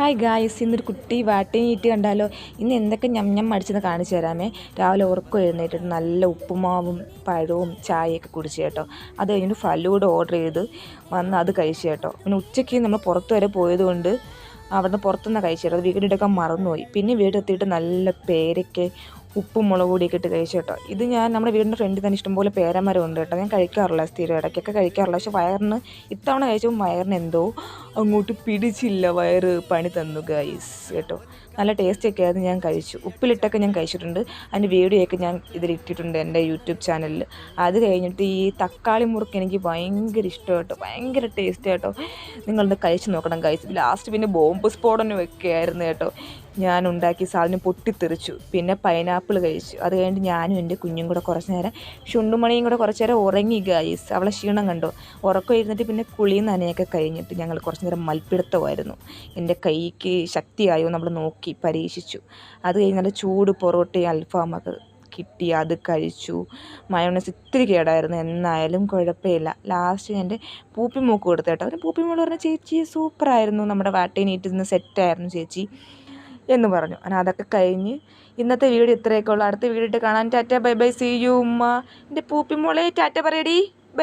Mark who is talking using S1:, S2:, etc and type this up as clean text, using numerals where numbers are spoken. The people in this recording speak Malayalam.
S1: ഹായ് ഗായ്സ്, ഇന്നൊരു കുട്ടി വാട്ടിനീറ്റ് കണ്ടാലോ. ഇന്ന് എന്തൊക്കെ ഞം മടിച്ചെന്ന് കാണിച്ചു തരാമേ. രാവിലെ ഉറക്കം എഴുന്നേറ്റിട്ട് നല്ല ഉപ്പുമാവും പഴവും ചായയൊക്കെ കുടിച്ചു കേട്ടോ. അത് കഴിഞ്ഞിട്ട് ഫലൂഡ ഓർഡർ ചെയ്ത് വന്ന് അത് കഴിച്ചു കേട്ടോ. പിന്നെ ഉച്ചയ്ക്ക് നമ്മൾ പുറത്ത് വരെ പോയതുകൊണ്ട് അവിടുന്ന് പുറത്തുനിന്ന് കഴിച്ചു കേട്ടോ. അത് വീടെടുക്കാൻ മറന്നുപോയി. പിന്നെ വീടെത്തിയിട്ട് നല്ല പേരയ്ക്ക് ഉപ്പും മുളക് പൊടിയൊക്കെ ഇട്ട് കഴിച്ചു കേട്ടോ. ഇത് ഞാൻ നമ്മുടെ വീടിൻ്റെ ഫ്രണ്ടിൽ തന്നെ ഇഷ്ടംപോലെ പേരമരം ഉണ്ട് കേട്ടോ. ഞാൻ കഴിക്കാറില്ല, സ്ഥിരം ഇടയ്ക്കൊക്കെ കഴിക്കാറില്ല. പക്ഷെ വയറിന് ഇത്തവണ കഴിച്ചപ്പോൾ വയറിന് എന്തോ അങ്ങോട്ട് പിടിച്ചില്ല, വയറ് പണി തന്നു ഗൈസ് കേട്ടോ. നല്ല ടേസ്റ്റൊക്കെ ആയിരുന്നു, ഞാൻ കഴിച്ചു. ഉപ്പിലിട്ടൊക്കെ ഞാൻ കഴിച്ചിട്ടുണ്ട്. അതിൻ്റെ വീഡിയോയൊക്കെ ഞാൻ ഇതിലിട്ടിട്ടുണ്ട് എൻ്റെ യൂട്യൂബ് ചാനലിൽ. അത് കഴിഞ്ഞിട്ട് ഈ തക്കാളി മുറുക്ക് എനിക്ക് ഭയങ്കര ഇഷ്ടം കേട്ടോ, ഭയങ്കര ടേസ്റ്റ് കേട്ടോ. നിങ്ങളൊന്ന് കഴിച്ച് നോക്കണം ഗൈസ്. ലാസ്റ്റ് പിന്നെ ബോംബ് സ്ഫോടനമൊക്കെ ആയിരുന്നു കേട്ടോ. ഞാൻ ഉണ്ടാക്കിയ സാധനം പൊട്ടിത്തെറിച്ചു. പിന്നെ പൈനാപ്പിൾ കഴിച്ചു. അത് കഴിഞ്ഞിട്ട് ഞാനും എൻ്റെ കുഞ്ഞും കൂടെ കുറച്ച് നേരം, ഷുണ്ടുമണിയും കൂടെ കുറച്ച് നേരം ഉറങ്ങി ഗൈസ്. അവളെ ക്ഷീണം കണ്ടോ. ഉറക്കം ഇരുന്നിട്ട് പിന്നെ കുളിയും നനയൊക്കെ കഴിഞ്ഞിട്ട് ഞങ്ങൾ കുറച്ച് നേരം മൽപ്പിടുത്തമായിരുന്നു. എൻ്റെ കൈക്ക് ശക്തിയായോ നമ്മൾ നോക്കി പരീക്ഷിച്ചു. അത് കഴിഞ്ഞ് നല്ല ചൂട് പൊറോട്ടയും അൽഫാമൊക്കെ കിട്ടി, അത് കഴിച്ചു. മയോണൈസ് ഇത്തിരി കേടായിരുന്നു, എന്നായാലും കുഴപ്പമില്ല. ലാസ്റ്റ് എൻ്റെ പൂപ്പി മൂക്ക് കൊടുത്തു കേട്ടോ. അവന് പൂപ്പി മോള് പറഞ്ഞ ചേച്ചി സൂപ്പറായിരുന്നു, നമ്മുടെ വാട്ടേനീറ്റിൽ നിന്ന് സെറ്റായിരുന്നു ചേച്ചി എന്ന് പറഞ്ഞു. അങ്ങനെ അതൊക്കെ കഴിഞ്ഞ് ഇന്നത്തെ വീഡിയോ ഇത്രയൊക്കെ ഉള്ളൂ. അടുത്ത വീഡിയോ കാണാൻ tata bye bye, see you ഉമ്മ. എൻ്റെ പൂപ്പി മോളെ ടാറ്റ പറയടി.